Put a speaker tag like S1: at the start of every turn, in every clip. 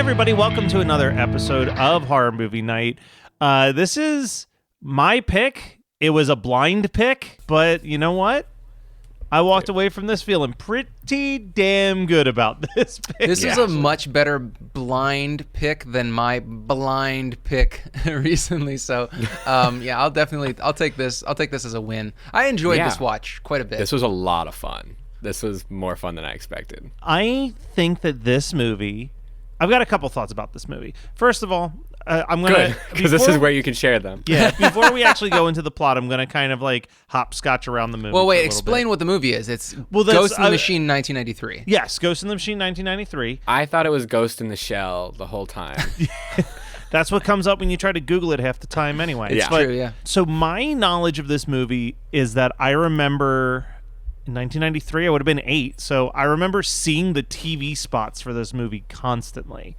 S1: everybody. Welcome to another episode of Horror Movie Night. This is my pick. It was a blind pick, but you know what? I walked away from this feeling pretty damn good about this pick.
S2: This is a much better blind pick than my blind pick recently. So, I'll take this. I'll take this as a win. I enjoyed this watch quite a bit.
S3: This was a lot of fun. This was more fun than I expected.
S1: I think that this movie, I've got a couple thoughts about this movie. First of all, I'm going to...
S3: because this is where you can share them.
S1: Yeah, before we actually go into the plot, I'm going to kind of like hopscotch around the movie.
S2: Well, wait, explain what the movie is. It's Ghost in the Machine 1993.
S1: Yes, Ghost in the Machine 1993.
S3: I thought it was Ghost in the Shell the whole time.
S1: That's what comes up when you try to Google it half the time anyway.
S3: Yeah.
S2: True, yeah.
S1: So my knowledge of this movie is that I remember... In 1993, I would have been 8, so I remember seeing the TV spots for this movie constantly.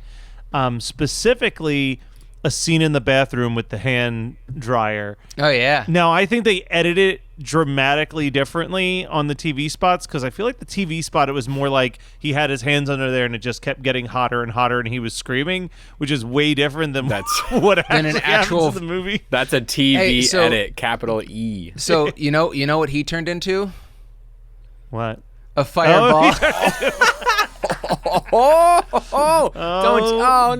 S1: Specifically, a scene in the bathroom with the hand dryer.
S2: Oh, yeah.
S1: Now, I think they edited it dramatically differently on the TV spots, because I feel like the TV spot, it was more like he had his hands under there and it just kept getting hotter and hotter and he was screaming, which is way different than what actually happens in the movie.
S3: That's a TV edit, capital E.
S2: So, you know what he turned into?
S1: What?
S2: A fireball.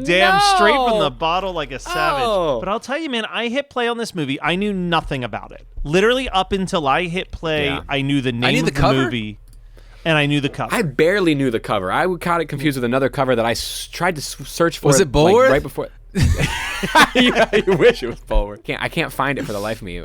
S1: Damn, straight from the bottle like a savage.
S3: Oh.
S1: But I'll tell you, man, I hit play on this movie. I knew nothing about it. Literally up until I hit play, I knew the name of the movie. And I knew the cover.
S3: I barely knew the cover. I got it confused with another cover that I tried to search for.
S2: Was it Bulworth?
S3: Like, right before... Yeah, you wish it was Bulworth. I can't find it for the life of me.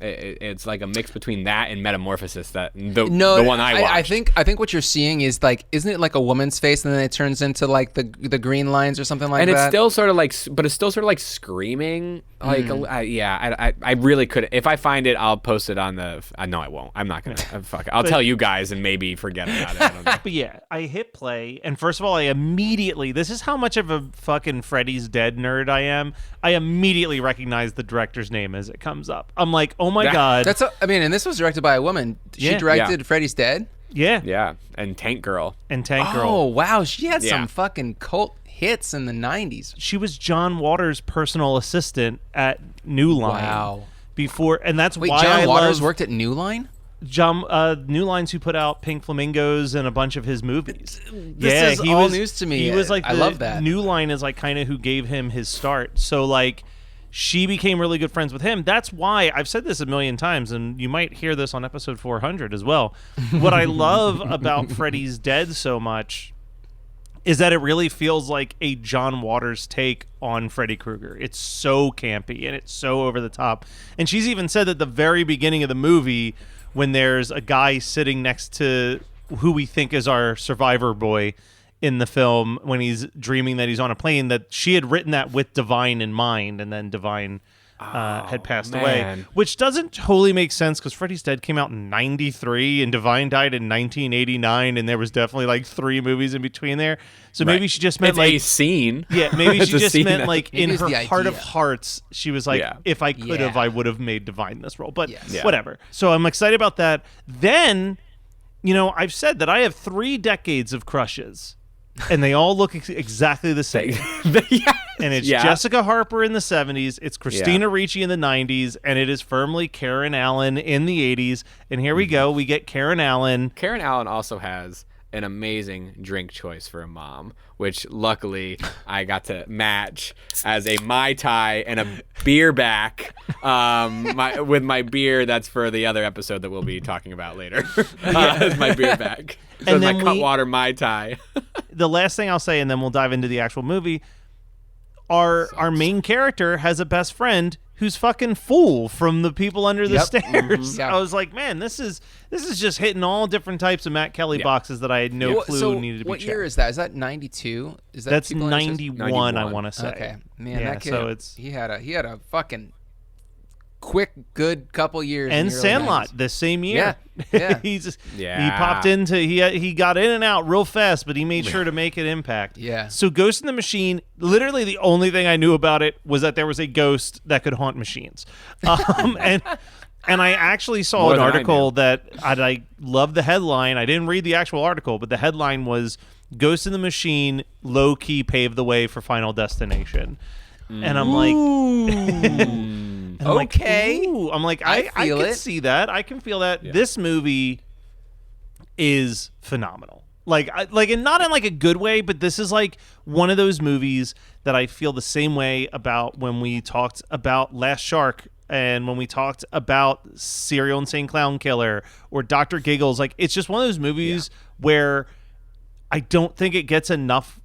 S3: It's like a mix between that and Metamorphosis. The one I watched.
S2: I think what you're seeing is like, isn't it like a woman's face and then it turns into like the green lines or something like that?
S3: And it's still sort of like, but it's still sort of like screaming. Like, I really could. If I find it, I'll post it on the. No, I won't. I'm not gonna. Fuck it. I'll tell you guys and maybe forget about it. I don't know.
S1: But yeah, I hit play, and first of all, I immediately. This is how much of a fucking Freddy's Dead nerd I am. I immediately recognize the director's name as it comes up. I'm like, oh my god.
S2: And this was directed by a woman. She directed Freddy's Dead.
S1: Yeah.
S3: Yeah, and Tank Girl.
S2: Oh wow, she had some fucking cult hits in the 90s.
S1: She was John Waters' personal assistant at New Line.
S2: Wow.
S1: Before, and that's why
S2: John Waters worked at New Line?
S1: New Line's who put out Pink Flamingos and a bunch of his movies.
S2: This is all news to me.
S1: He was like,
S2: I love that.
S1: New Line is like kind of who gave him his start. So like, she became really good friends with him. That's why I've said this a million times, and you might hear this on episode 400 as well. What I love about Freddy's Dead so much is that it really feels like a John Waters take on Freddy Krueger. It's so campy and it's so over the top. And she's even said that the very beginning of the movie, when there's a guy sitting next to who we think is our survivor boy in the film, when he's dreaming that he's on a plane, that she had written that with Divine in mind, and then Divine had passed away, which doesn't totally make sense because Freddy's Dead came out in 93 and Divine died in 1989, and there was definitely like 3 movies in between there. So maybe she just meant
S3: a scene.
S1: Yeah, maybe she just meant like in her heart of
S2: idea.
S1: Hearts, she was like, if I could have, I would have made Divine this role. But whatever. So I'm excited about that. Then, I've said that I have 3 decades of crushes. And they all look exactly the same. And it's Jessica Harper in the 70s, it's Christina Ricci in the 90s, and it is firmly Karen Allen in the 80s. And here we go. We get Karen Allen.
S3: Karen Allen also has an amazing drink choice for a mom, which luckily I got to match as a Mai Tai and a beer back with my beer. That's for the other episode that we'll be talking about later. As my beer back. So and then my Cutwater Mai Tai.
S1: The last thing I'll say, and then we'll dive into the actual movie, our main character has a best friend who's fucking Fool from The People Under the Stairs. Mm-hmm. I was like, man, this is just hitting all different types of Matt Kelly boxes that I had no clue needed to be checked.
S2: What year is that? Is that 92?
S1: That's 91, I want to say.
S2: Okay, man, that kid, so he had a fucking quick, good couple years.
S1: And Sandlot the same year.
S2: Yeah.
S1: He popped into he got in and out real fast, but he made sure to make an impact.
S2: Yeah.
S1: So Ghost in the Machine, literally the only thing I knew about it was that there was a ghost that could haunt machines. And I actually saw an article that I loved the headline. I didn't read the actual article, but the headline was Ghost in the Machine low key paved the way for Final Destination. And I'm like, and I'm
S2: Okay.
S1: like, ooh. I'm like,
S2: I
S1: I
S2: feel
S1: can
S2: it.
S1: see that. I can feel that. This movie is phenomenal. And not in like a good way, but this is like one of those movies that I feel the same way about when we talked about Last Shark and when we talked about Serial Insane Clown Killer or Dr. Giggles. Like, it's just one of those movies where I don't think it gets enough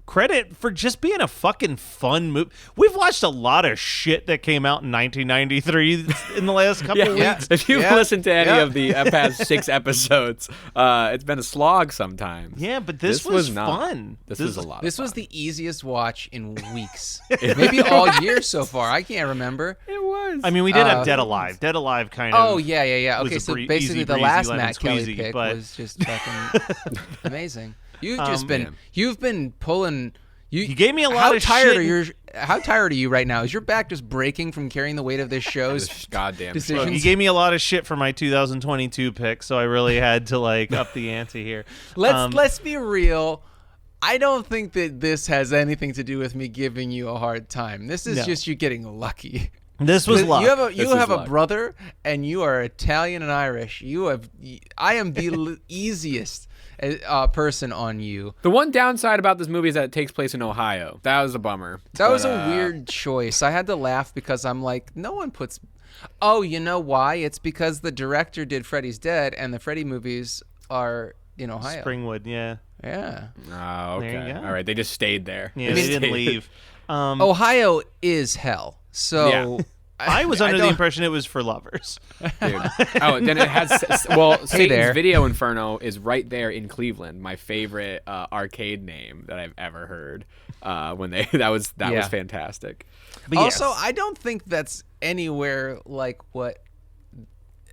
S1: credit for just being a fucking fun movie. We've watched a lot of shit that came out in 1993 in the last couple weeks.
S3: If you've listened to any of the past 6 episodes, it's been a slog sometimes.
S1: Yeah, but this was
S3: not.
S1: fun.
S3: This was a lot.
S2: This
S3: of
S2: was
S3: fun.
S2: the easiest watch in weeks. Maybe all year so far. I can't remember.
S3: It was.
S1: I mean, we did have Dead Alive. Dead Alive kind of.
S2: Oh, yeah.
S1: was
S2: Okay,
S1: a
S2: so
S1: easy
S2: basically the
S1: breezy
S2: last
S1: lemon
S2: Matt Kelly
S1: squeezy,
S2: pick
S1: but-
S2: was just fucking amazing. You've been pulling.
S1: You gave me a lot of shit.
S2: How tired are you right now? Is your back just breaking from carrying the weight of this show's
S3: goddamn
S2: decisions?
S1: You gave me a lot of shit for my 2022 pick, so I really had to like up the ante here.
S2: Let's be real. I don't think that this has anything to do with me giving you a hard time. This is just you getting lucky.
S1: This was luck.
S2: You have a brother, and you are Italian and Irish. I am the easiest person on you.
S3: The one downside about this movie is that it takes place in Ohio. That was a bummer.
S2: That was a weird choice. I had to laugh because I'm like, no one puts. Oh, you know why? It's because the director did Freddy's Dead, and the Freddy movies are in Ohio.
S1: Springwood, yeah.
S2: Yeah.
S3: Oh, okay.
S1: There you go.
S3: All right. They just stayed there.
S1: Yeah, they didn't leave.
S2: Ohio is hell. So.
S3: Yeah.
S1: I was under the impression it was for lovers.
S3: Dude. Oh, then it has. Satan's
S2: there.
S3: Video Inferno is right there in Cleveland. My favorite arcade name that I've ever heard. When that was fantastic.
S1: But
S2: Also,
S1: yes.
S2: I don't think that's anywhere like what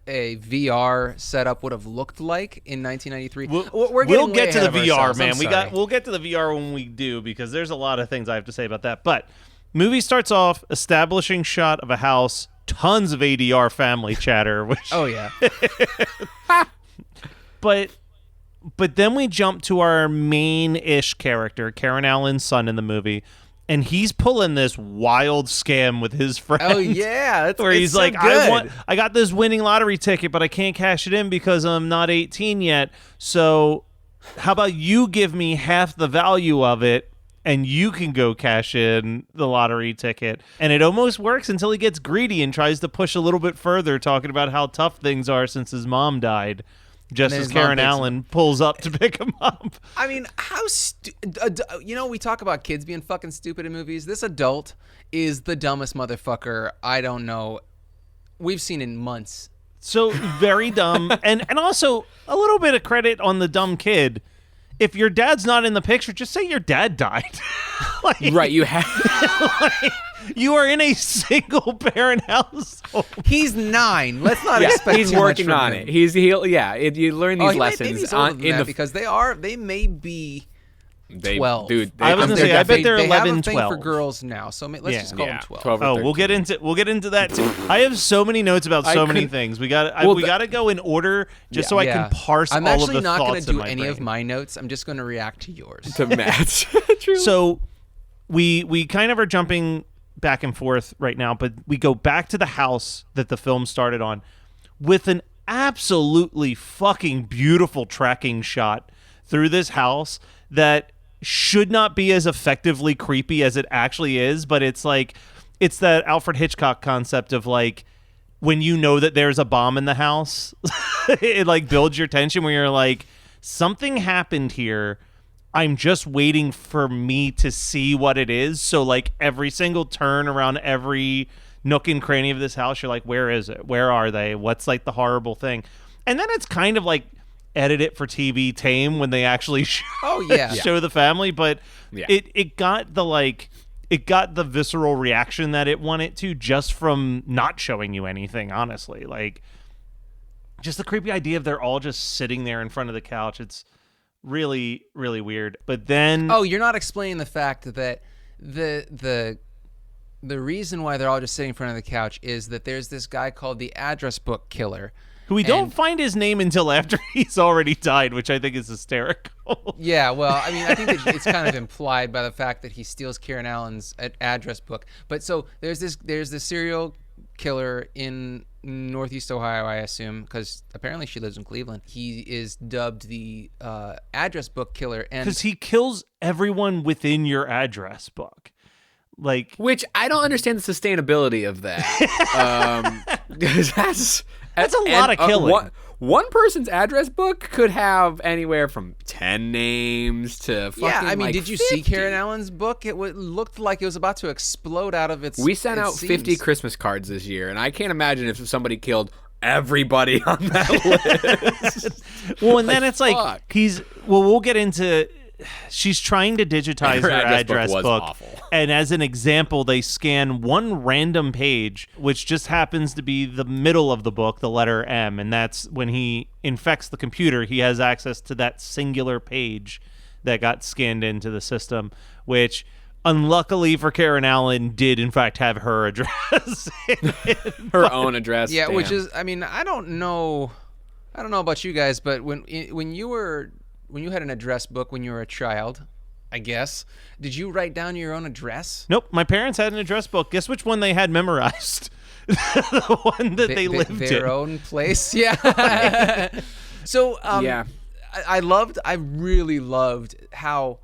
S2: a VR setup would have looked like in 1993.
S1: We'll get to the VR, man.
S2: Sorry.
S1: We'll get to the VR when we do, because there's a lot of things I have to say about that. But movie starts off establishing shot of a house, tons of ADR family chatter. Which,
S2: Oh yeah.
S1: but then we jump to our main-ish character, Karen Allen's son in the movie, and he's pulling this wild scam with his friend.
S2: Oh yeah,
S1: where he's
S2: so
S1: like,
S2: good.
S1: I got this winning lottery ticket, but I can't cash it in because I'm not 18 yet. So how about you give me half the value of it, and you can go cash in the lottery ticket? And it almost works until he gets greedy and tries to push a little bit further, talking about how tough things are since his mom died. Just
S2: then
S1: as
S2: his mom
S1: Karen
S2: takes
S1: Allen pulls up to pick him up.
S2: I mean, how we talk about kids being fucking stupid in movies. This adult is the dumbest motherfucker I don't know we've seen in months.
S1: So very dumb. and also a little bit of credit on the dumb kid. If your dad's not in the picture, just say your dad died.
S3: Right, you have.
S1: You are in a single parent household.
S2: He's 9. Let's not expect
S3: he's
S2: too much
S3: working
S2: from
S3: on
S2: him.
S3: it. You learn these
S2: He
S3: lessons
S2: may be older than
S3: in
S2: that
S3: the
S2: because they may be 12.
S3: Dude,
S1: I was gonna say, I bet they're
S2: they
S1: 11,
S2: have a thing
S1: 12.
S2: for girls now, so let's just call them 12.
S3: 12 or
S1: Oh,
S3: 13.
S1: we'll get into that too. I have so many notes about so many things. We got to go in order just so I can parse
S2: I'm
S1: all of
S2: actually
S1: the
S2: not
S1: thoughts
S2: going to
S1: in
S2: do
S1: my
S2: any of
S1: brain.
S2: my notes. I'm just going to react to yours.
S3: to match. Truly.
S1: So we kind of are jumping back and forth right now, but we go back to the house that the film started on with an absolutely fucking beautiful tracking shot through this house that should not be as effectively creepy as it actually is, but it's that Alfred Hitchcock concept of like, when you know that there's a bomb in the house, it like builds your tension where you're like, something happened here. I'm just waiting for me to see what it is. So like every single turn around every nook and cranny of this house, you're like, where is it? Where are they? What's like the horrible thing? And then it's kind of like edit it for TV tame when they actually show the family. But it got the visceral reaction that it wanted to just from not showing you anything, honestly. Like just the creepy idea of they're all just sitting there in front of the couch. It's really, really weird. But then
S2: You're not explaining the fact that the reason why they're all just sitting in front of the couch is that there's this guy called the address book killer,
S1: Who we don't find his name until after he's already died, which I think is hysterical.
S2: Yeah, well, I mean, I think that it's kind of implied by the fact that he steals Karen Allen's address book. But so there's this serial killer in Northeast Ohio, I assume, because apparently she lives in Cleveland. He is dubbed the address book killer, and
S1: because he kills everyone within your address book.
S3: Which I don't understand the sustainability of that. That's
S1: a lot of killing.
S3: One person's address book could have anywhere from 10 names to fucking
S2: yeah. I mean, did you
S3: 50.
S2: see Karen Allen's book? It looked like it was about to explode out of its.
S3: We sent out 50 Christmas cards this year, and I can't imagine if somebody killed everybody on that list.
S1: Well, and then it's like we'll get into. She's trying to digitize her address book,
S3: awful.
S1: And as an example, they scan one random page, which just happens to be the middle of the book, the letter M, and that's when he infects the computer, he has access to that singular page that got scanned into the system, which, unluckily for Karen Allen, did in fact have her address.
S3: Her own address.
S2: Yeah,
S3: damn.
S2: which is, I mean, I don't know about you guys, but when you had an address book when you were a child, I guess, did you write down your own address?
S1: Nope. My parents had an address book. Guess which one they had memorized? The one that they lived in.
S2: Their own place? Yeah. So,
S3: yeah.
S2: I really loved how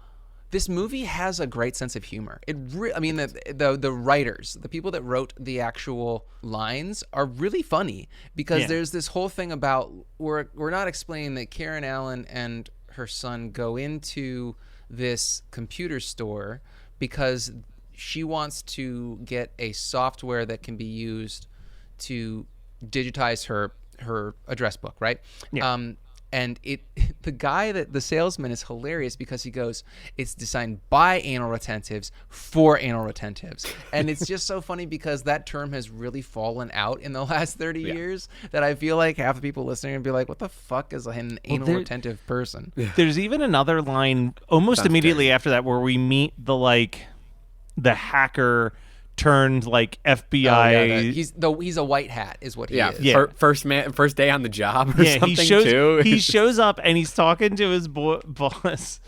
S2: this movie has a great sense of humor. I mean, the writers, the people that wrote the actual lines are really funny because there's this whole thing about we're not explaining that Karen Allen and her son go into this computer store because she wants to get a software that can be used to digitize her address book, right?
S1: Yeah.
S2: And the salesman is hilarious because he goes, it's designed by anal retentives for anal retentives. And it's just so funny because that term has really fallen out in the last 30 years that I feel like half the people listening would be like, what the fuck is an anal retentive person?
S1: There's even another line almost immediately after that where we meet the hacker turned FBI.
S2: He's a white hat is what he is.
S1: Yeah.
S3: First day on the job or something too.
S1: He shows up and he's talking to his boss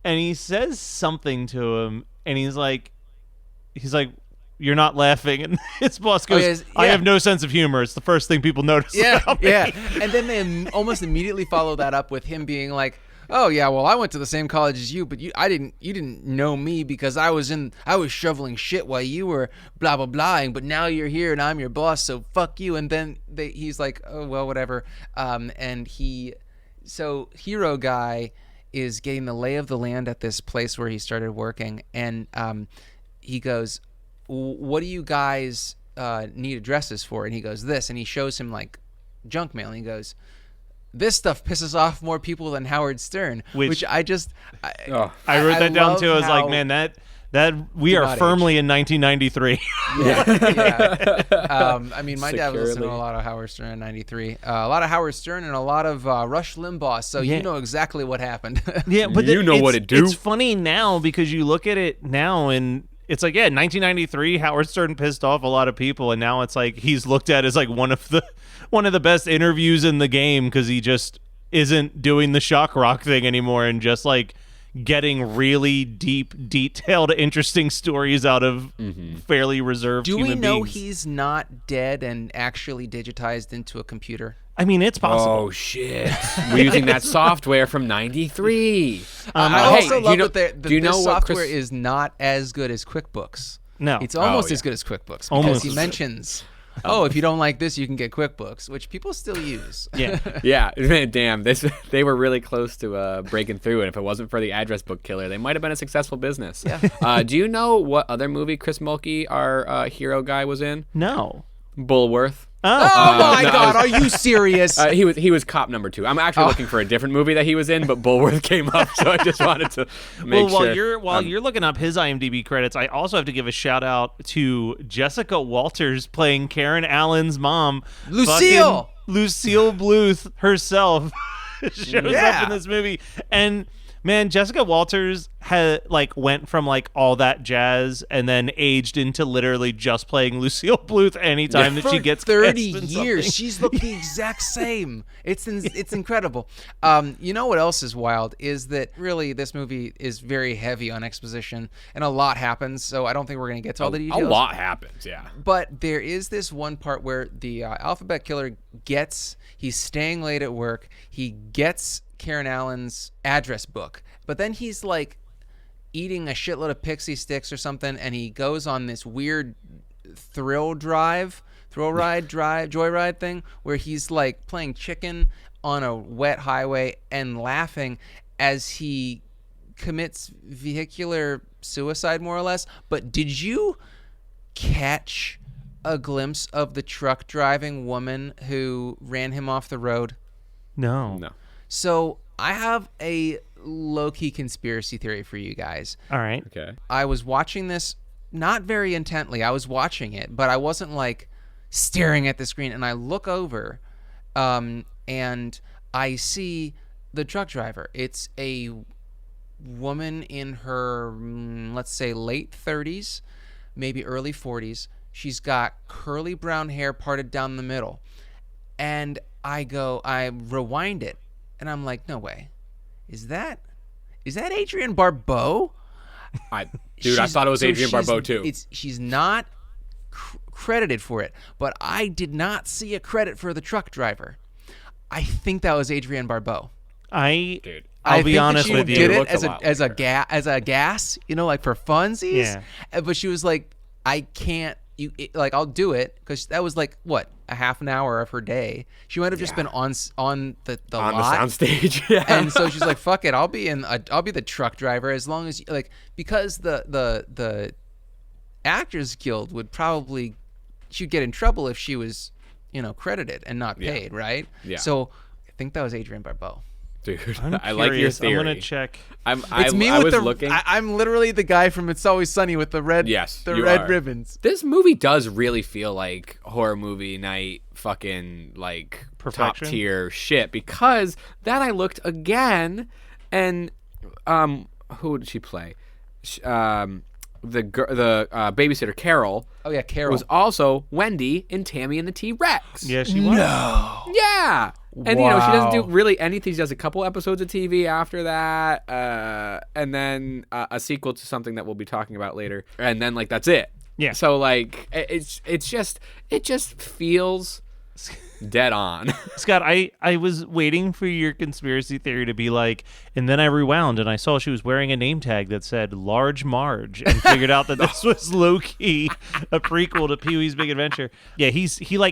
S1: and he says something to him and he's like, you're not laughing, and his boss goes, I have no sense of humor. It's the first thing people notice about me.
S2: And then they almost immediately follow that up with him being like, oh yeah, well I went to the same college as you, but you didn't know me because I was shoveling shit while you were blah blah blahing, but now you're here and I'm your boss, so fuck you. And then he's like, oh well, whatever. So hero guy is getting the lay of the land at this place where he started working, and he goes, what do you guys need addresses for? And he goes, this, and he shows him like junk mail, and he goes, this stuff pisses off more people than Howard Stern, which I wrote
S1: that down too. I was like, man, that we are firmly in 1993.
S2: I mean, my dad was listening to a lot of Howard Stern in 93, a lot of Howard Stern and a lot of Rush Limbaugh. So you know exactly what happened.
S1: Yeah, but
S3: you know what it do.
S1: It's funny now because you look at it now and it's like, 1993, Howard Stern pissed off a lot of people, and now it's like he's looked at as like one of the best interviews in the game because he just isn't doing the shock rock thing anymore and just like getting really deep, detailed, interesting stories out of fairly reserved human beings.
S2: Do we know he's not dead and actually digitized into a computer?
S1: I mean, it's possible.
S3: Oh, shit. We're using that software from 93.
S2: I also love that this software is not as good as QuickBooks.
S1: No.
S2: It's almost as good as QuickBooks because he mentions, if you don't like this, you can get QuickBooks, which people still use.
S1: Yeah.
S3: Yeah. Damn. They were really close to breaking through, and if it wasn't for the address book killer, they might have been a successful business. Yeah. Do you know what other movie Chris Mulkey, our hero guy, was in?
S1: No.
S3: Bullworth.
S2: Oh my God! Are you serious?
S3: He was cop number 2. I'm actually looking for a different movie that he was in, but Bullworth came up, so I just wanted to make sure.
S1: While you're looking up his IMDb credits, I also have to give a shout out to Jessica Walters playing Karen Allen's mom, Lucille Bluth herself shows up in this movie, and Man, Jessica Walters went from like all that jazz and then aged into literally just playing Lucille Bluth anytime that she gets
S2: 30
S1: cast in
S2: years.
S1: something.
S2: She's looked the exact same. It's incredible. You know what else is wild is that really this movie is very heavy on exposition and a lot happens. So I don't think we're going to get to all the details.
S3: A lot happens, yeah.
S2: But there is this one part where the alphabet killer he's staying late at work. He gets Karen Allen's address book, but then he's like eating a shitload of pixie sticks or something, and he goes on this weird joyride thing where he's like playing chicken on a wet highway and laughing as he commits vehicular suicide, more or less. But did you catch a glimpse of the truck driving woman who ran him off the road?
S1: No.
S2: So I have a low-key conspiracy theory for you guys.
S1: All right.
S3: Okay.
S2: I was watching this not very intently. I was watching it, but I wasn't like staring at the screen. And I look over and I see the truck driver. It's a woman in her, let's say, late 30s, maybe early 40s. She's got curly brown hair parted down the middle. And I rewind it. And I'm like, no way. Is that Adrienne Barbeau?
S3: I thought it was Adrienne Barbeau too.
S2: She's not credited for it, but I did not see a credit for the truck driver. I think that was Adrienne Barbeau.
S1: I'll be honest with you.
S2: She did it as a gas, like for funsies.
S1: Yeah.
S2: But she was like, I can't. I'll do it because that was like what, a half an hour of her day. She might have just been on the lot,
S3: the soundstage. Yeah.
S2: And so she's like, "Fuck it, I'll be the truck driver as long as because the Actors Guild would probably she'd get in trouble if she was credited and not paid, right?
S3: Yeah.
S2: So I think that was Adrienne Barbeau.
S3: Dude, I like your theory.
S1: I'm gonna check.
S2: It's me with looking. I'm literally the guy from It's Always Sunny with the red.
S3: Yes,
S2: the red ribbons.
S3: This movie does really feel like horror movie night, fucking like
S1: Perfection?
S3: top tier shit. Because then I looked again, and who did she play? The babysitter Carol.
S2: Oh yeah, Carol
S3: was also Wendy in Tammy and the T-Rex.
S1: Yeah, she was.
S2: No.
S3: Yeah. And,
S2: Wow.
S3: she doesn't do really anything. She does a couple episodes of TV after that. And then a sequel to something that we'll be talking about later. And then, that's it.
S1: Yeah.
S3: So, it just feels dead on.
S1: Scott, I was waiting for your conspiracy theory to be like, and then I rewound and I saw she was wearing a name tag that said Large Marge and figured out that this was low-key a prequel to Pee-wee's Big Adventure. Yeah, he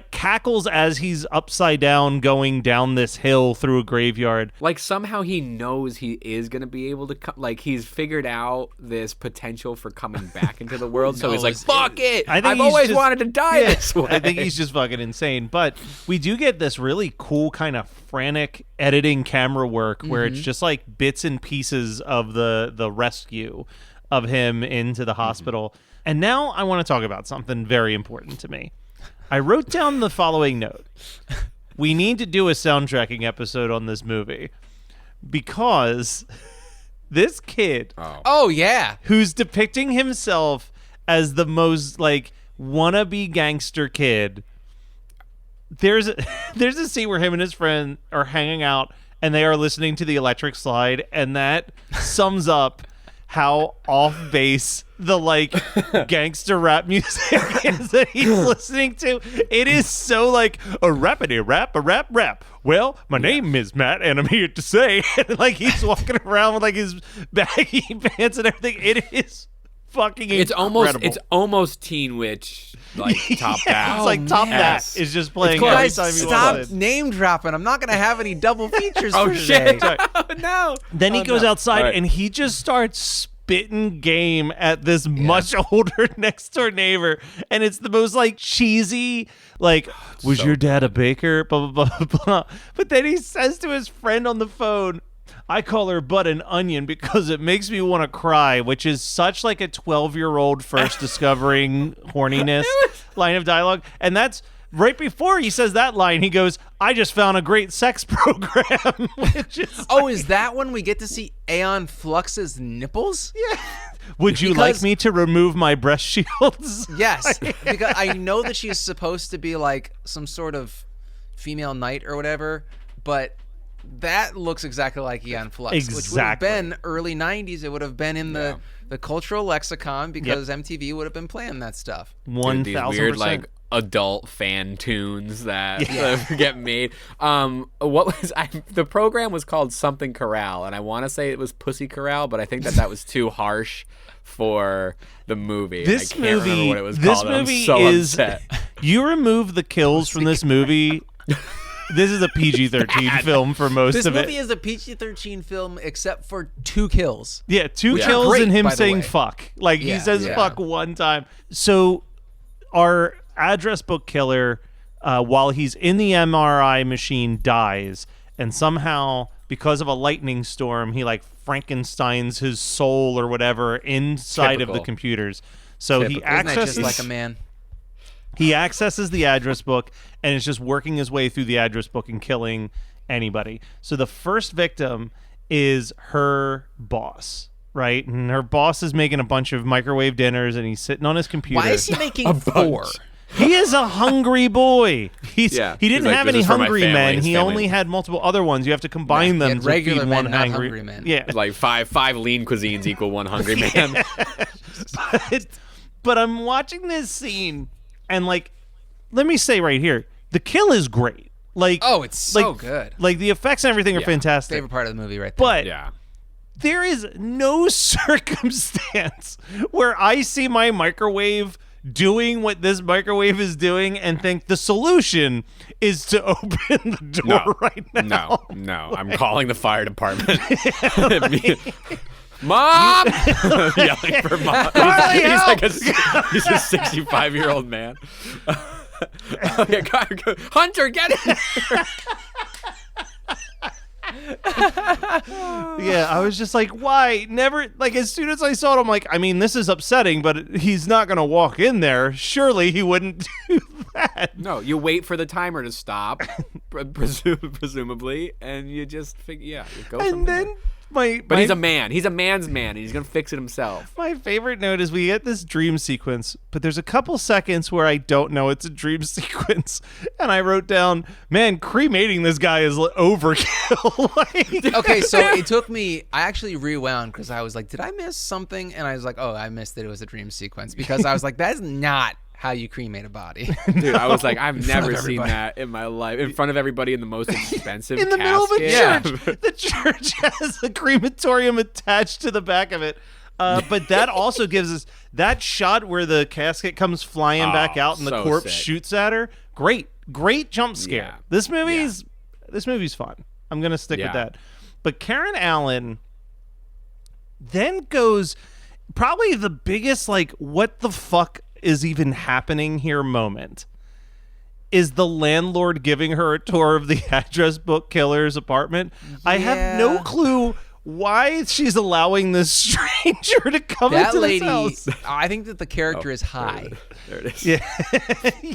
S1: cackles as he's upside down going down this hill through a graveyard.
S3: Somehow he knows he is going to be able to come. He's figured out this potential for coming back into the world. So he's like, fuck it. I've always wanted to die this way.
S1: I think he's just fucking insane. But we do get this really cool kind of frantic editing camera work where it's just bits and pieces of the rescue of him into the hospital. And now I want to talk about something very important to me. I wrote down the following note. We need to do a soundtracking episode on this movie because this kid
S2: Oh yeah.
S1: who's depicting himself as the most wannabe gangster kid. There's a scene where him and his friend are hanging out and they are listening to the Electric Slide, and that sums up how off base the gangster rap music is that he's listening to. It is so a rappity rap, a rap. Well, my name is Matt and I'm here to say, and he's walking around with his baggy pants and everything. It is fucking incredible.
S3: It's almost Teen Witch Top Hat.
S1: It's Top Hat is just playing every
S2: Guys,
S1: time you
S2: stop
S1: watch it.
S2: name dropping. I'm not gonna have any double features
S3: Oh
S2: for today.
S3: shit! Oh no!
S1: Then he goes outside
S3: All right.
S1: and he just starts spitting game at this much older next door neighbor, and it's the most cheesy was your dad a baker, blah blah blah blah. But then he says to his friend on the phone, I call her butt an onion because it makes me want to cry, which is such a 12-year-old first discovering horniness line of dialogue. And that's right before he says that line, he goes, "I just found a great sex program." Which is
S2: Is that when we get to see Aeon Flux's nipples?
S1: yeah. Would you like me to remove my breast shields?
S2: Yes, because I know that she's supposed to be like some sort of female knight or whatever, but that looks exactly like Aeon Flux, which would have been early 90s. It would have been in the cultural lexicon because MTV would have been playing that stuff.
S1: 1,000%.
S3: These weird like adult fan tunes that get made. The program was called something Corral, and I want to say it was Pussy Corral, but I think that was too harsh for the movie. I can't remember what it was called.
S1: This movie
S3: I'm so upset.
S1: You remove the kills from this movie. This is a PG-13 film for most
S2: This
S1: of it.
S2: This movie is a PG-13 film except for 2 kills.
S1: Yeah, 2 kills
S2: Great,
S1: and him
S2: by the
S1: saying
S2: way.
S1: fuck. Like, he says fuck one time. So our address book killer, while he's in the MRI machine, dies. And somehow, because of a lightning storm, he like Frankensteins his soul or whatever inside of the computers. So he
S2: Isn't that
S1: accesses...
S2: just like a man?
S1: He accesses the address book and is just working his way through the address book and killing anybody. So the first victim is her boss, right? And her boss is making a bunch of microwave dinners and he's sitting on his computer.
S2: Why is he making 4?
S1: He is a hungry boy. He didn't
S3: like,
S1: have
S3: "This
S1: any
S3: is for my
S1: hungry
S3: family,
S1: men.
S3: his
S1: He
S3: family."
S1: only had multiple other ones. You have to combine them to
S2: regular
S1: feed
S2: men,
S1: one
S2: not
S1: hungry
S2: men.
S1: Yeah.
S3: Like five lean cuisines equal one hungry man.
S1: But I'm watching this scene and like, let me say right here, the kill is great. Like,
S2: it's so good.
S1: Like the effects and everything are fantastic.
S2: Favorite part of the movie right there.
S1: But
S3: Yeah.
S1: there is no circumstance where I see my microwave doing what this microwave is doing and think the solution is to open the door right now.
S3: No. I'm calling the fire department. Mom! Yelling for mom. He's a 65-year-old man. Okay, Hunter, get in!
S1: Yeah, I was just like, why? Never, like, as soon as I saw it, I'm like, I mean, this is upsetting, but he's not going to walk in there. Surely he wouldn't do that.
S3: No, you wait for the timer to stop, presumably, and you just you go from
S1: And
S3: there.
S1: then
S3: But he's a man. He's a man's man, and he's going to fix it himself.
S1: my favorite note is we get this dream sequence, but there's a couple seconds where I don't know it's a dream sequence. And I wrote down, man, cremating this guy is overkill.
S2: Okay, so it took me, I actually rewound because I was like, did I miss something? And I was like, I missed that it was a dream sequence because I was like, that's not how you cremate a body.
S3: Dude, I was like, I've never seen
S2: everybody.
S3: that in my life. In front of everybody in the most expensive
S1: in the middle of a
S3: casket.
S1: church. The church has a crematorium attached to the back of it. But that also gives us that shot where the casket comes flying back out and the
S3: so
S1: corpse
S3: sick.
S1: shoots at her. Great jump scare.
S3: Yeah.
S1: This movie's fun. I'm gonna stick with that. But Karen Allen then goes probably the biggest like what the fuck is even happening here moment is the landlord giving her a tour of the address book killer's apartment. I have no clue why she's allowing this stranger to come
S2: That
S1: into
S2: lady,
S1: this house.
S2: I think that the character is high.
S3: There it is.
S1: Yeah.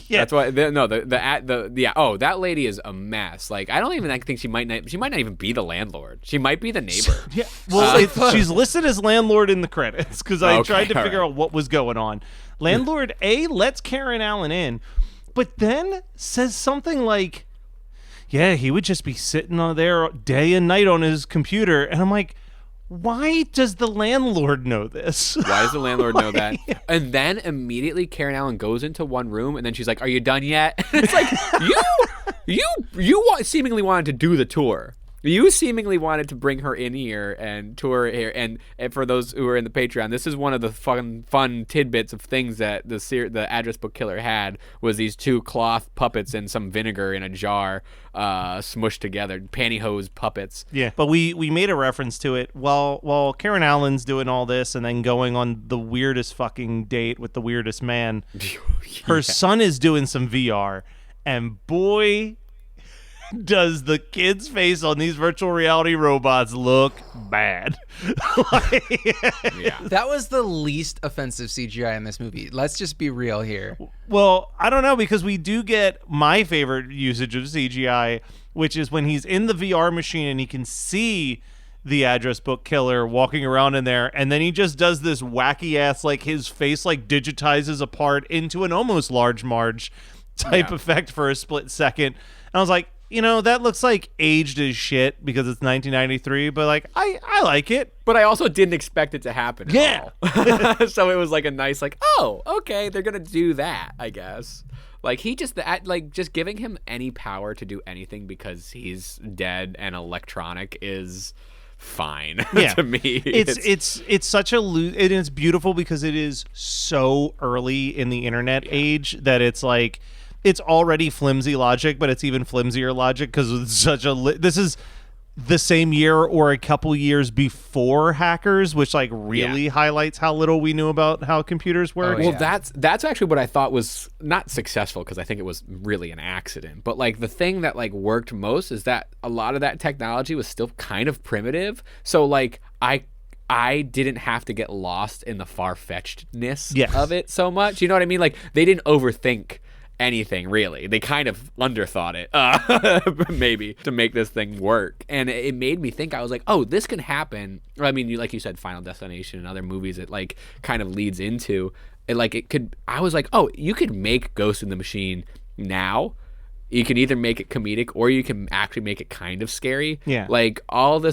S3: That's why. That lady is a mess. Like, I don't even think she might not even be the landlord. She might be the neighbor.
S1: Yeah. Well, she's listed as landlord in the credits because I tried to figure out what was going on. Landlord A lets Karen Allen in, but then says something like, yeah, he would just be sitting on there day and night on his computer. And I'm like, why does the landlord know this?
S3: Why does the landlord know that? And then immediately Karen Allen goes into one room and then she's like, "Are you done yet?" And it's like, you seemingly wanted to do the tour. You seemingly wanted to bring her in here and tour here. And for those who are in the Patreon, this is one of the fun tidbits of things that the address book killer had was these 2 cloth puppets and some vinegar in a jar smushed together, pantyhose puppets.
S1: Yeah, but we made a reference to it while Karen Allen's doing all this and then going on the weirdest fucking date with the weirdest man. Her son is doing some VR, and boy, does the kid's face on these virtual reality robots look bad.
S3: Yeah.
S2: That was the least offensive CGI in this movie. Let's just be real here.
S1: Well, I don't know, because we do get my favorite usage of CGI, which is when he's in the VR machine and he can see the address book killer walking around in there, and then he just does this wacky ass, like his face like digitizes apart into an almost large Marge type effect for a split second. And I was like, that looks like aged as shit because it's 1993, but like I like it.
S3: But I also didn't expect it to happen at all. So it was like a nice, like, oh, okay, they're gonna do that, I guess. Like he just giving him any power to do anything because he's dead and electronic is fine to me.
S1: It's such a and it's beautiful because it is so early in the internet age that it's like it's already flimsy logic, but it's even flimsier logic because it's such this is the same year or a couple years before hackers, which like really highlights how little we knew about how computers work.
S3: Well, that's actually what I thought was not successful, because I think it was really an accident. But like the thing that like worked most is that a lot of that technology was still kind of primitive. So like I didn't have to get lost in the far-fetchedness of it so much. You know what I mean? Like they didn't overthink anything, really. They kind of underthought it, maybe, to make this thing work. And it made me think, I was like, oh, this can happen. I mean, like you said, Final Destination and other movies, it like kind of leads into it. Like it could, I was like, oh, you could make Ghost in the Machine now. You can either make it comedic or you can actually make it kind of scary.
S1: Yeah.
S3: Like a lot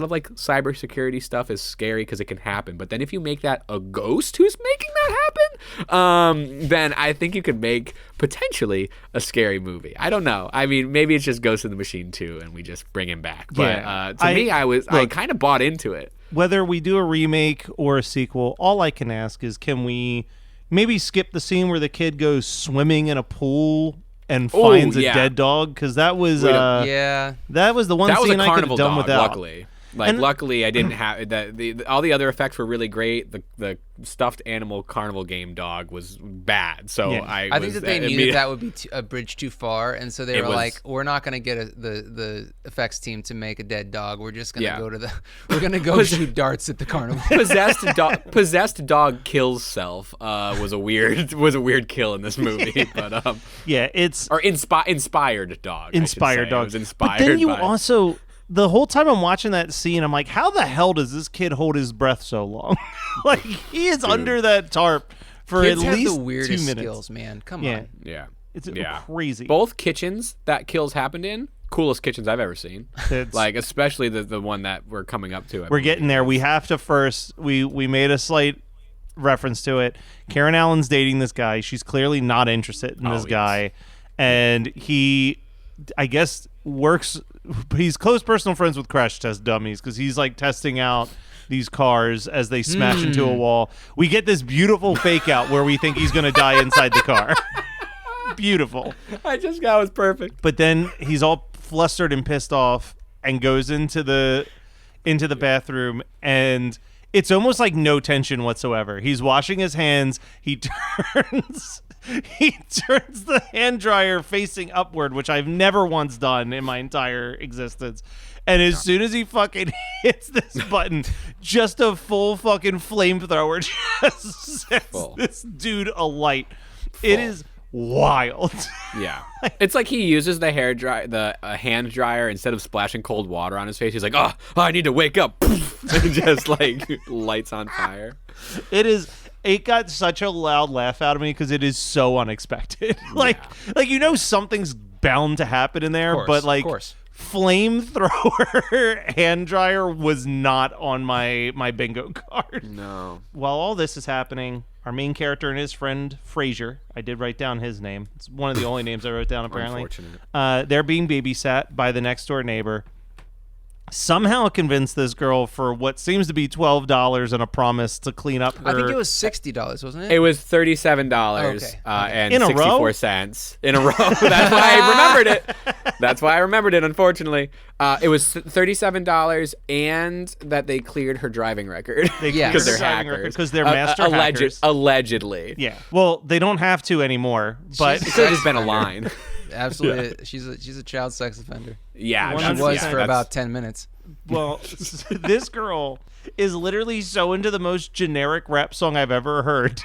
S3: of like cybersecurity stuff is scary because it can happen. But then if you make that a ghost who's making that happen, then I think you could make potentially a scary movie. I don't know. I mean, maybe it's just Ghost in the Machine 2 and we just bring him back. But to me, I kind of bought into it.
S1: Whether we do a remake or a sequel, all I can ask is, can we maybe skip the scene where the kid goes swimming in a pool and finds a dead dog? Because that was that was the one scene I could have done without.
S3: Luckily, luckily I didn't have that. All the other effects were really great. The stuffed animal carnival game dog was bad. So I
S2: think that they knew that would be a bridge too far, and so they were like, we're not going to get the effects team to make a dead dog. We're just going to we're going to go shoot darts at the carnival.
S3: Possessed dog kills self was a weird kill in this movie. But inspired dog.
S1: Inspired dog.
S3: It was inspired.
S1: But then you also, the whole time I'm watching that scene, I'm like, how the hell does this kid hold his breath so long? Like, he is under that tarp for
S2: Kids
S1: at least
S2: have the weirdest
S1: 2 minutes.
S2: skills, man. Come on.
S3: Yeah.
S1: It's crazy.
S3: Both kitchens that kills happened in, coolest kitchens I've ever seen. Like, especially the one that we're coming up to.
S1: We're getting there. We have to first, we made a slight reference to it. Karen Allen's dating this guy. She's clearly not interested in this guy. And he, I guess, he's close personal friends with crash test dummies because he's like testing out these cars as they smash into a wall. We get this beautiful fake out where we think he's going to die inside the car. Beautiful.
S3: That was perfect.
S1: But then he's all flustered and pissed off and goes into the bathroom, and it's almost like no tension whatsoever. He's washing his hands. He turns the hand dryer facing upward, which I've never once done in my entire existence. And as soon as he fucking hits this button, just a full fucking flamethrower just sets this dude alight. It is wild.
S3: Yeah. It's like he uses the hand dryer instead of splashing cold water on his face. He's like, oh, I need to wake up. And just like lights on fire. It
S1: got such a loud laugh out of me because it is so unexpected. Like something's bound to happen in there, but like flamethrower hand dryer was not on my bingo card.
S3: No.
S1: While all this is happening, our main character and his friend Frazier, I did write down his name. It's one of the only names I wrote down apparently.
S3: Unfortunate.
S1: They're being babysat by the next door neighbor. Somehow convinced this girl for what seems to be $12 and a promise to clean up her.
S2: I think it was $60, wasn't it?
S3: It was $37 and
S1: in
S3: 64 cents in a row. That's why I remembered it. That's why I remembered it, unfortunately. It was $37 and that they cleared her driving record. Because they're hackers.
S1: Because they're master hackers.
S3: Allegedly.
S1: Yeah. Well, they don't have to anymore. But
S3: it could have just been a line.
S2: absolutely. She's a child sex offender.
S3: Yeah,
S2: She was for about 10 minutes.
S1: Well, this girl is literally so into the most generic rap song I've ever heard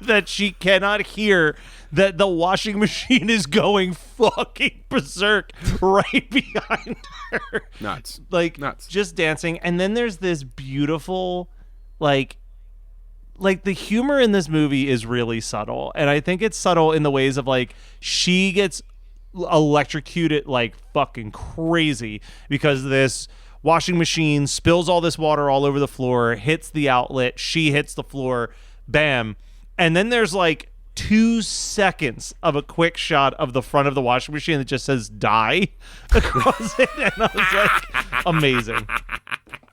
S1: that she cannot hear that the washing machine is going fucking berserk right behind her.
S3: Nuts.
S1: Like,
S3: Nuts.
S1: just dancing. And then there's this beautiful, like the humor in this movie is really subtle. And I think it's subtle in the ways of, like, she gets electrocuted like fucking crazy because this washing machine spills all this water all over the floor, hits the outlet, she hits the floor, bam. And then there's like 2 seconds of a quick shot of the front of the washing machine that just says die across it. And I was like, amazing.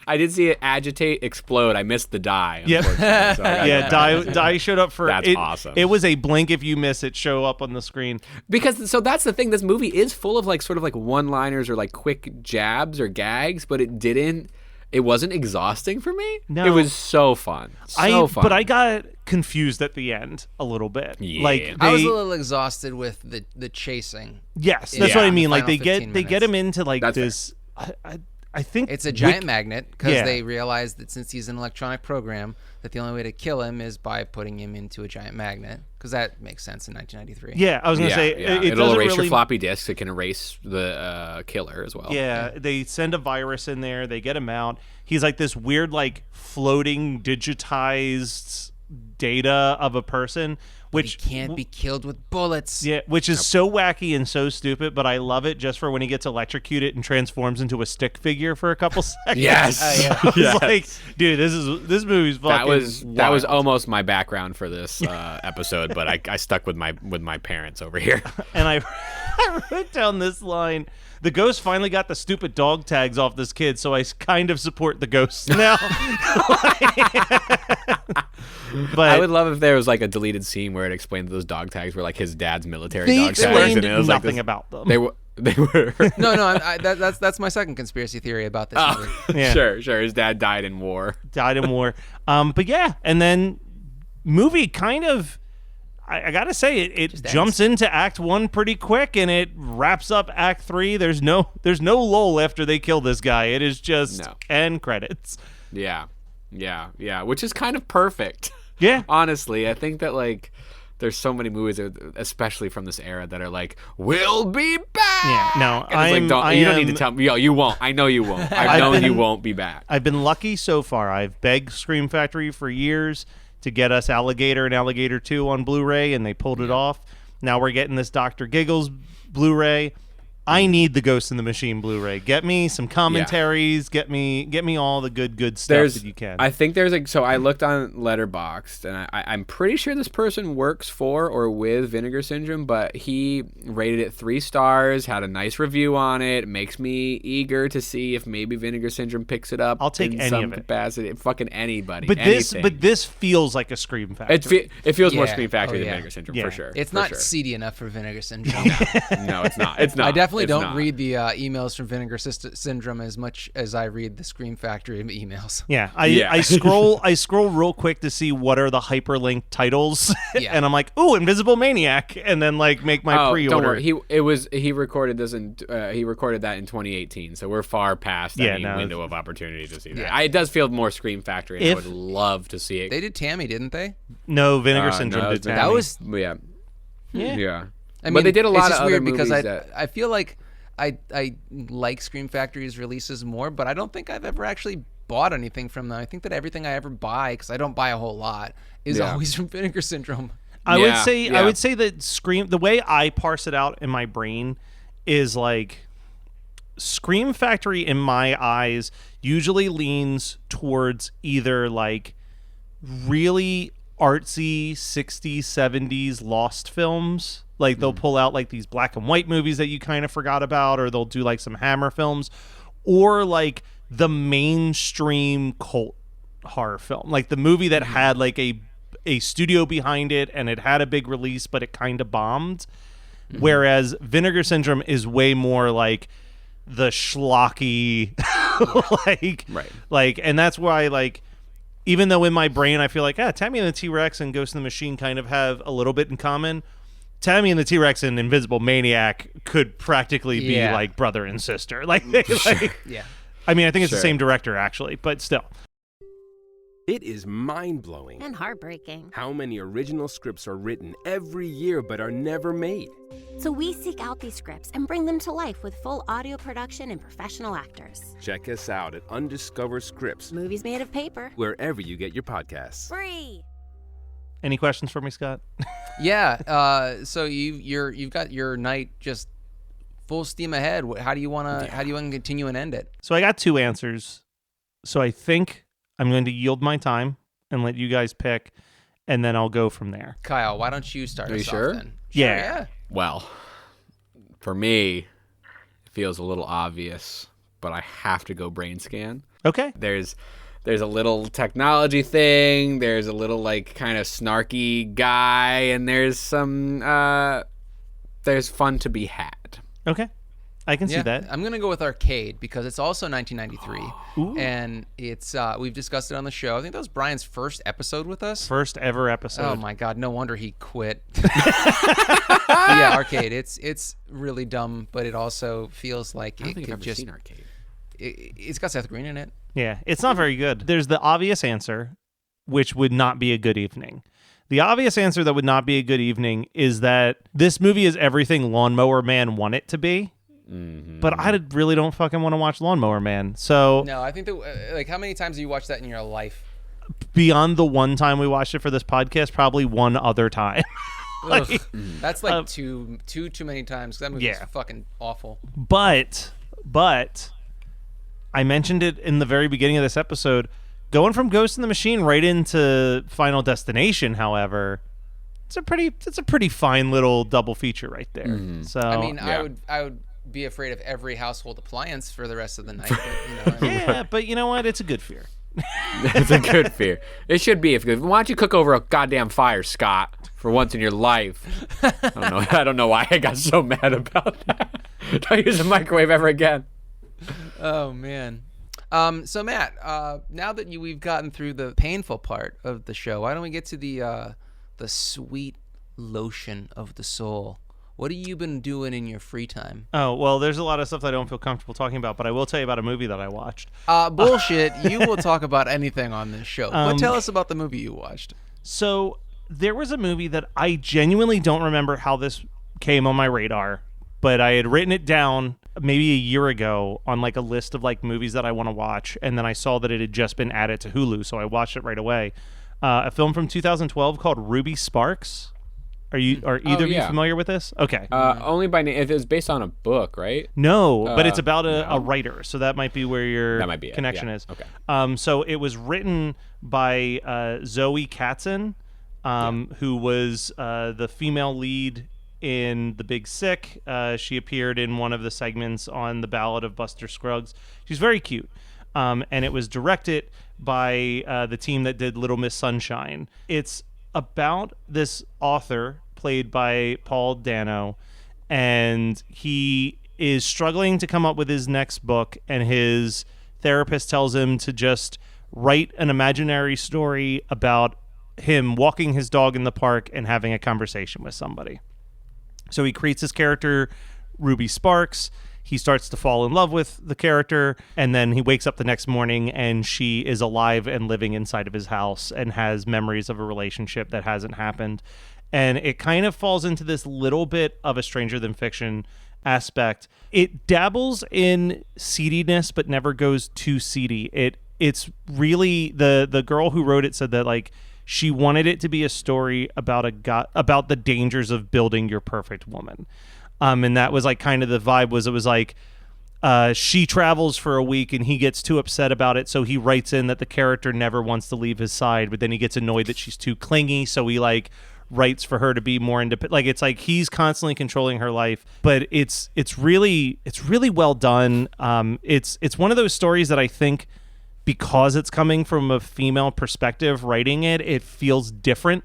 S3: I did see it agitate, explode. I missed the die.
S1: Yep.
S3: So
S1: Yeah, die showed up for
S3: That's
S1: it.
S3: awesome.
S1: It was a blink if you miss it show up on the screen.
S3: Because so that's the thing. This movie is full of like sort of like one-liners or like quick jabs or gags, but it wasn't exhausting for me.
S1: No.
S3: It was so fun. So fun.
S1: But I got confused at the end a little bit.
S3: Yeah.
S1: Like
S2: I was a little exhausted with the chasing.
S1: yes, that's
S2: Yeah.
S1: what I mean.
S2: The
S1: Like
S2: final
S1: they
S2: 15
S1: get him into like
S3: That's
S1: this. I think
S2: It's a giant magnet because
S1: Yeah.
S2: they realized that since he's an electronic program, that the only way to kill him is by putting him into a giant magnet. Because that makes sense in 1993.
S1: Yeah, I was gonna say it
S3: it'll
S1: doesn't
S3: erase
S1: really.
S3: your floppy disks. It can erase the killer as well.
S1: Yeah, they send a virus in there. They get him out. He's like this weird, like floating digitized data of a person, which
S2: He can't be killed with bullets.
S1: yeah, which is so wacky and so stupid, but I love it just for when he gets electrocuted and transforms into a stick figure for a couple seconds.
S3: Yes.
S1: I was
S3: Yes.
S1: like, dude, this movie's fucking
S3: That was
S1: wild.
S3: almost my background for this episode, but I stuck with my parents over here.
S1: And I wrote down this line. The ghost finally got the stupid dog tags off this kid, so I kind of support the ghosts now. But
S3: I would love if there was like a deleted scene where it explained that those dog tags were like his dad's military
S1: they
S3: dog tags.
S1: explained
S3: And it was like
S1: nothing
S3: this-
S1: about them.
S3: They were.
S2: No, that's my second conspiracy theory about this movie.
S1: Yeah.
S3: Sure. His dad died in war.
S1: Died in war. But yeah, and then movie kind of, I gotta say, it jumps into Act 1 pretty quick, and it wraps up Act 3. There's no lull after they kill this guy. It is just end credits.
S3: Yeah. Which is kind of perfect.
S1: Yeah.
S3: Honestly, I think that like there's so many movies, especially from this era, that are like, "We'll be back."
S1: Yeah. No,
S3: And it's like, you don't need to tell me. Yo, you won't. I know you won't. I've known you won't be back.
S1: I've been lucky so far. I've begged Scream Factory for years to get us Alligator and Alligator 2 on Blu-ray, and they pulled it off. Now we're getting this Dr. Giggles Blu-ray. I need the Ghost in the Machine Blu-ray. Get me some commentaries. Get me all the good stuff that you can.
S3: I think there's like, so I looked on Letterboxd, and I'm pretty sure this person works for or with Vinegar Syndrome, but he rated it 3 stars, had a nice review on it. Makes me eager to see if maybe Vinegar Syndrome picks it up.
S1: I'll take
S3: in
S1: any
S3: some
S1: of it.
S3: capacity. Fucking anybody.
S1: but
S3: anything.
S1: this feels like a Scream Factory.
S3: It feels more
S2: Yeah.
S3: Scream Factory
S2: Oh,
S3: than
S2: yeah.
S3: Vinegar Syndrome
S1: Yeah.
S3: for sure.
S2: It's
S3: for
S2: not
S3: sure.
S2: seedy enough for Vinegar Syndrome.
S3: No, it's not. It's not.
S2: I definitely
S3: It's
S2: don't
S3: not.
S2: read the emails from Vinegar Syndrome as much as I read the Scream Factory emails.
S1: Yeah, I scroll real quick to see what are the hyperlinked titles,
S2: Yeah.
S1: and I'm like, ooh, Invisible Maniac, and then like make my pre-order.
S3: Don't worry. He recorded this he recorded that in 2018, so we're far past any window of opportunity to see that.
S2: Yeah.
S3: It does feel more Scream Factory, and I would love to see it.
S2: They did Tammy, didn't they?
S1: No, Vinegar
S3: No,
S1: Syndrome did
S3: that
S1: Tammy.
S2: That was
S3: yeah.
S2: I mean,
S3: But they did a lot
S2: it's just
S3: of other
S2: weird because
S3: movies that-
S2: I feel like I like Scream Factory's releases more, but I don't think I've ever actually bought anything from them. I think that everything I ever buy, because I don't buy a whole lot, is always from Vinegar Syndrome.
S1: I
S3: Yeah.
S1: would say that Scream, the way I parse it out in my brain is like Scream Factory in my eyes usually leans towards either like really artsy 60s 70s lost films, like they'll pull out like these black and white movies that you kind of forgot about, or they'll do like some Hammer films, or like the mainstream cult horror film, like the movie that had like a studio behind it and it had a big release but it kind of bombed. Whereas Vinegar Syndrome is way more like the schlocky like and that's why, like, even though in my brain I feel like Tammy and the T-Rex and Ghost in the Machine kind of have a little bit in common, Tammy and the T-Rex and Invisible Maniac could practically be like brother and sister. Like,
S2: Yeah.
S1: I mean, I think it's the same director actually, but still.
S4: It is mind-blowing
S5: and heartbreaking
S4: how many original scripts are written every year but are never made.
S5: So we seek out these scripts and bring them to life with full audio production and professional actors.
S4: Check us out at Undiscovered Scripts,
S5: Movies made of paper.
S4: wherever you get your podcasts.
S5: Free.
S1: Any questions for me, Scott?
S2: Yeah. So you've got your night just full steam ahead. How do you want to continue and end it?
S1: So I got 2 answers. So I think I'm going to yield my time and let you guys pick, and then I'll go from there.
S2: Kyle, why don't you start
S3: Are you
S2: us
S3: sure?
S2: off then?
S1: Yeah.
S3: Well, for me, it feels a little obvious, but I have to go brain scan.
S1: Okay.
S3: There's a little technology thing, there's a little like kind of snarky guy, and there's some there's fun to be had.
S1: Okay. I can see that.
S2: I'm gonna go with arcade because it's also 1993, and it's we've discussed it on the show. I think that was Brian's first episode with us.
S1: First ever episode.
S2: Oh my God! No wonder he quit. Yeah, arcade. It's really dumb, but it also feels like
S3: I don't
S2: it
S3: think
S2: could
S3: I've ever
S2: just.
S3: seen Arcade.
S2: It's got Seth Green in it.
S1: Yeah, it's not very good. There's the obvious answer, which would not be a good evening. The obvious answer that would not be a good evening is that this movie is everything Lawnmower Man want it to be.
S3: Mm-hmm.
S1: But I really don't fucking want to watch Lawnmower Man. So
S2: No, I think that like how many times have you watched that in your life?
S1: beyond the one time we watched it for this podcast, probably one other time.
S2: Ugh, that's like too many times. That movie is
S1: yeah.
S2: fucking awful.
S1: But I mentioned it in the very beginning of this episode. Going from Ghost in the Machine right into Final Destination, however, it's a pretty fine little double feature right there.
S3: Mm-hmm.
S1: So
S2: I mean,
S3: yeah.
S2: I would be afraid of every household appliance for the rest of the night. But,
S1: yeah, but you know what? It's a good fear.
S3: It's a good fear. It should be. Why don't you cook over a goddamn fire, Scott, for once in your life? I don't know why I got so mad about that. Don't use a microwave ever again.
S2: Oh man. So Matt, now that we've gotten through the painful part of the show, why don't we get to the sweet lotion of the soul? What have you been doing in your free time?
S1: Oh, well, there's a lot of stuff that I don't feel comfortable talking about, but I will tell you about a movie that I watched.
S2: Bullshit. You will talk about anything on this show. But tell us about the movie you watched.
S1: So there was a movie that I genuinely don't remember how this came on my radar, but I had written it down maybe a year ago on like a list of like movies that I want to watch, and then I saw that it had just been added to Hulu, so I watched it right away. A film from 2012 called Ruby Sparks. Are either of you familiar with this? Okay.
S3: Only by name. It was based on a book, right?
S1: No, but it's about a writer, so that might be where your connection is.
S3: Okay.
S1: So it was written by Zoe Katzen, who was the female lead in The Big Sick. She appeared in one of the segments on The Ballad of Buster Scruggs. She's very cute. And it was directed by the team that did Little Miss Sunshine. It's about this author played by Paul Dano, and he is struggling to come up with his next book, and his therapist tells him to just write an imaginary story about him walking his dog in the park and having a conversation with somebody. So he creates his character, Ruby Sparks. He starts to fall in love with the character, and then he wakes up the next morning and she is alive and living inside of his house and has memories of a relationship that hasn't happened. And it kind of falls into this little bit of a Stranger Than Fiction aspect. It dabbles in seediness, but never goes too seedy. It's really the girl who wrote it said that like she wanted it to be a story about about the dangers of building your perfect woman. And that was like kind of the vibe was it was like she travels for a week and he gets too upset about it. So he writes in that the character never wants to leave his side, but then he gets annoyed that she's too clingy. So he like writes for her to be more independent. Like it's like he's constantly controlling her life, but it's really well done. It's one of those stories that I think because it's coming from a female perspective writing it feels different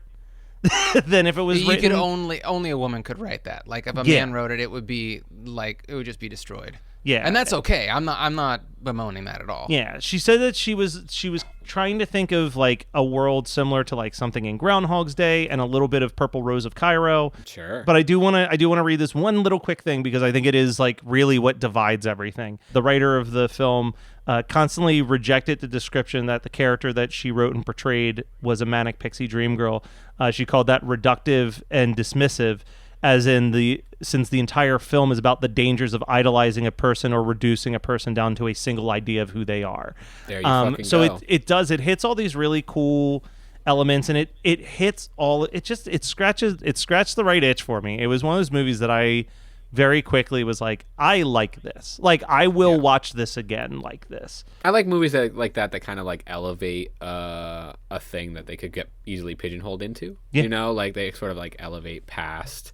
S1: than if it was written.
S2: Could only a woman could write that. Like if a man wrote it, it would be like it would just be destroyed.
S1: Yeah.
S2: And that's okay. I'm not bemoaning that at all.
S1: Yeah, she said that she was trying to think of like a world similar to like something in Groundhog's Day and a little bit of Purple Rose of Cairo.
S3: Sure.
S1: But I do want to read this one little quick thing because I think it is like really what divides everything. The writer of the film constantly rejected the description that the character that she wrote and portrayed was a manic pixie dream girl. She called that reductive and dismissive, as in since the entire film is about the dangers of idolizing a person or reducing a person down to a single idea of who they are.
S3: There you fucking
S1: so
S3: go.
S1: it hits all these really cool elements, and it scratched the right itch for me. It was one of those movies that I very quickly was like, I like this. Like, I will watch this again like this.
S3: I like movies that kind of like elevate a thing that they could get easily pigeonholed into.
S1: Yeah.
S3: You know, like they sort of like elevate past,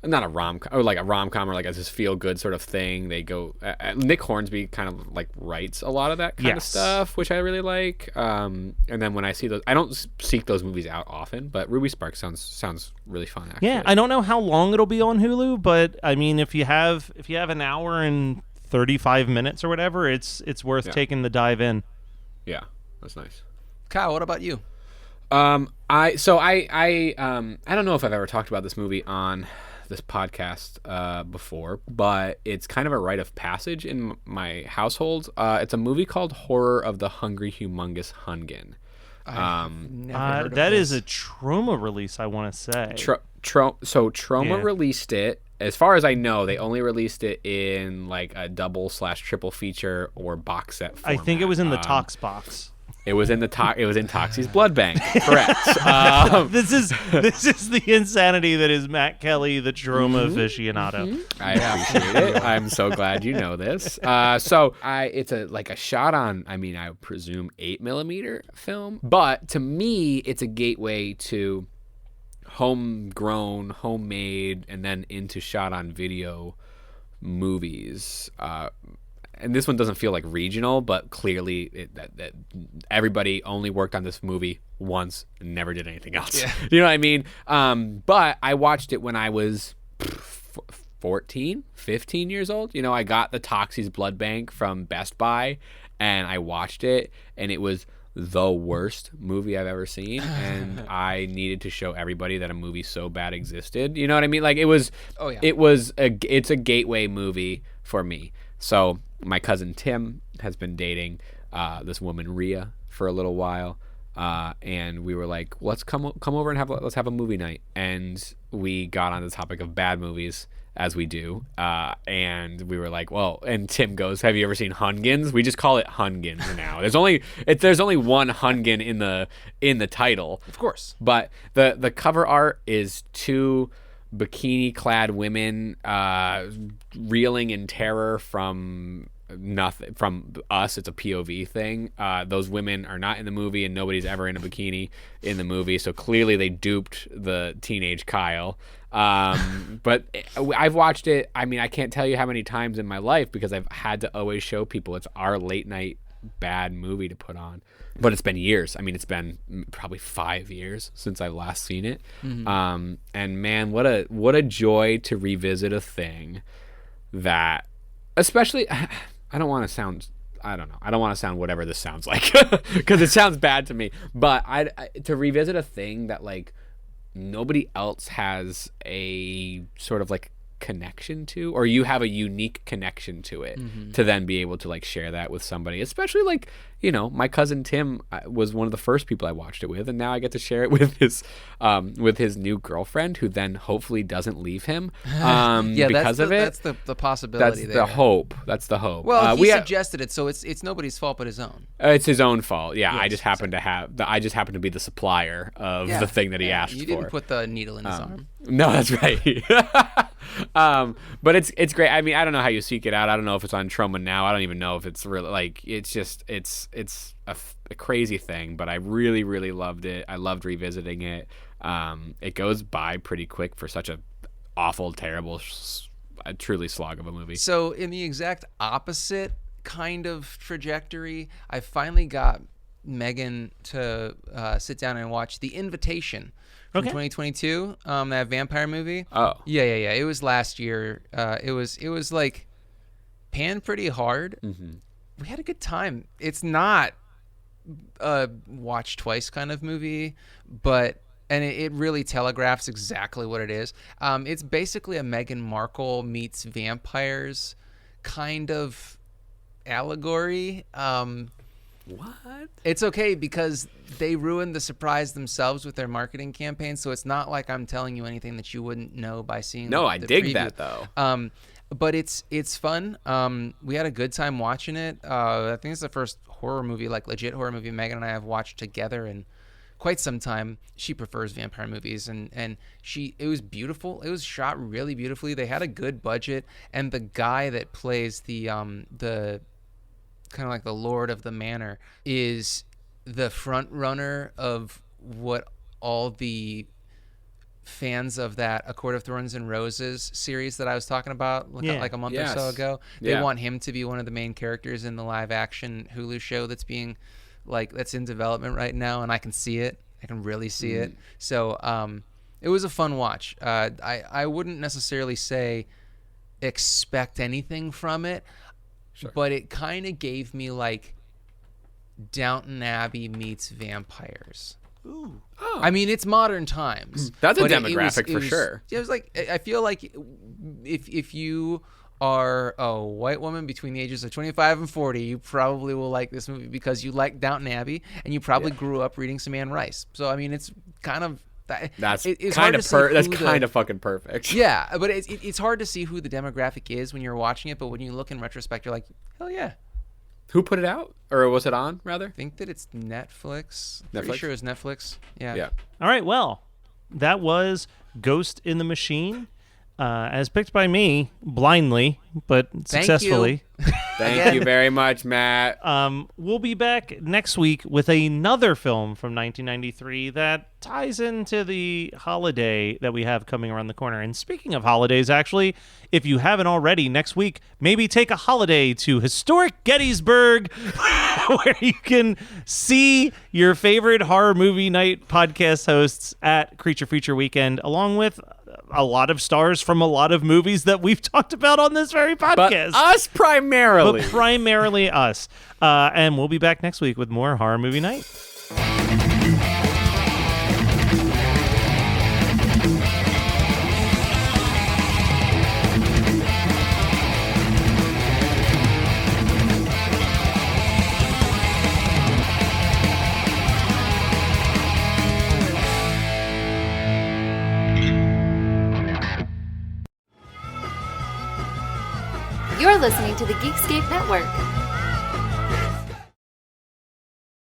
S3: not a rom-com or like a rom-com or like a just feel good sort of thing. They go Nick Hornsby kind of like writes a lot of that kind of stuff, which I really like. And then when I see those, I don't seek those movies out often, but Ruby Sparks sounds really fun. Actually.
S1: Yeah, I don't know how long it'll be on Hulu, but I mean, if you have an hour and 35 minutes or whatever, it's worth taking the dive in.
S3: Yeah, that's nice.
S2: Kyle, what about you?
S3: I don't know if I've ever talked about this movie on this podcast before, but it's kind of a rite of passage in my household. It's a movie called Horror of the Hungry Humongous Hungin.
S1: That is a Trauma release, I want to say.
S3: Trauma released it. As far as I know, they only released it in like a double/triple feature or box set format.
S1: I think it was in the Tox box.
S3: It was in Toxie's blood bank. Correct.
S1: This is the insanity that is Matt Kelly, the trauma aficionado.
S3: I appreciate it. I'm so glad you know this. It's a shot on, I presume 8mm film, but to me, it's a gateway to homegrown, homemade, and then into shot on video movies. And this one doesn't feel like regional, but clearly that everybody only worked on this movie once and never did anything else. Yeah. You know what I mean? But I watched it when I was 14, 15 years old. You know, I got the Toxie's Blood Bank from Best Buy, and I watched it, and it was the worst movie I've ever seen, and I needed to show everybody that a movie so bad existed. You know what I mean? Like it was. Oh yeah. It's a gateway movie for me. So my cousin Tim has been dating this woman Rhea for a little while, and we were like, let's come over and let's have a movie night. And we got on the topic of bad movies, as we do, and we were like, well, and Tim goes, have you ever seen Hungins? We just call it Hungins now. There's only one Hungin in the title,
S2: of course, but
S3: the cover art is two bikini-clad women reeling in terror from nothing. From us, it's a POV thing. Those women are not in the movie, and nobody's ever in a bikini in the movie. So clearly, they duped the teenage Kyle. But I've watched it. I mean, I can't tell you how many times in my life because I've had to always show people it's our late night bad movie to put on. But it's been years. I mean, it's been probably 5 years since I've last seen it. Mm-hmm. And man, what a joy to revisit a thing that, especially, I don't want to sound whatever this sounds like because it sounds bad to me. But to revisit a thing that like nobody else has a sort of like connection to, or you have a unique connection to it, to then be able to like share that with somebody, especially like, you know, my cousin Tim was one of the first people I watched it with, and now I get to share it with his new girlfriend, who then hopefully doesn't leave him because of it.
S2: That's the possibility.
S3: That's the hope. That's the hope.
S2: Well, he suggested it, so it's nobody's fault but his own.
S3: It's his own fault. Yeah, yes, I just happen to be the supplier of the thing that he asked for.
S2: You didn't put the needle in his arm.
S3: No, that's right. But it's great. I mean, I don't know how you seek it out. I don't know if it's on Trauma now. I don't even know if it's really like, it's just it's a crazy thing. But I really, really loved it. I loved revisiting it. It goes by pretty quick for such a awful, terrible, truly slog of a movie.
S2: So in the exact opposite kind of trajectory, I finally got Megan to sit down and watch The Invitation. From 2022, that vampire movie.
S3: Oh.
S2: Yeah. It was last year. It was like panned pretty hard. We had a good time. It's not a watch twice kind of movie, and it really telegraphs exactly what it is. It's basically a Meghan Markle meets vampires kind of allegory.
S3: What?
S2: It's okay because they ruined the surprise themselves with their marketing campaign, so it's not like I'm telling you anything that you wouldn't know by seeing
S3: No, I
S2: the
S3: dig
S2: preview.
S3: that though.
S2: But it's fun. We had a good time watching it. I think it's the first horror movie, like legit horror movie, Megan and I have watched together in quite some time. She prefers vampire movies, and it was beautiful. It was shot really beautifully. They had a good budget, and the guy that plays the kind of like the Lord of the Manor is the front runner of what all the fans of that A Court of Thorns and Roses series that I was talking about like a month or so ago. They want him to be one of the main characters in the live action Hulu show that's being that's in development right now, and I can see it. I can really see it. So it was a fun watch. I wouldn't necessarily say expect anything from it, but it kind of gave me like Downton Abbey meets vampires.
S1: Ooh.
S3: Oh.
S2: I mean, it's modern times.
S3: That's a
S2: but
S3: demographic for sure.
S2: It was like, I feel like if you are a white woman between the ages of 25 and 40, you probably will like this movie because you like Downton Abbey and you probably grew up reading some Anne Rice. So I mean, it's kind of
S3: that's
S2: it's
S3: kind
S2: hard
S3: of
S2: to see
S3: that's
S2: who
S3: kind of fucking perfect.
S2: Yeah, but it's hard to see who the demographic is when you're watching it. But when you look in retrospect, you're like, hell yeah.
S3: Who put it out, or was it on rather?
S2: I think that it's Netflix.
S3: Netflix?
S2: Pretty sure it's Netflix. Yeah.
S3: Yeah.
S1: All right, well, that was Ghost in the Machine, as picked by me blindly, but successfully.
S3: Thank you very much, Matt.
S1: We'll be back next week with another film from 1993 that ties into the holiday that we have coming around the corner. And speaking of holidays, actually, if you haven't already, next week, maybe take a holiday to historic Gettysburg, where you can see your favorite horror movie night podcast hosts at Creature Feature Weekend, along with a lot of stars from a lot of movies that we've talked about on this very podcast.
S3: But us primarily.
S1: But primarily us. And we'll be back next week with more Horror Movie Night.
S6: You're listening to the Geekscape Network.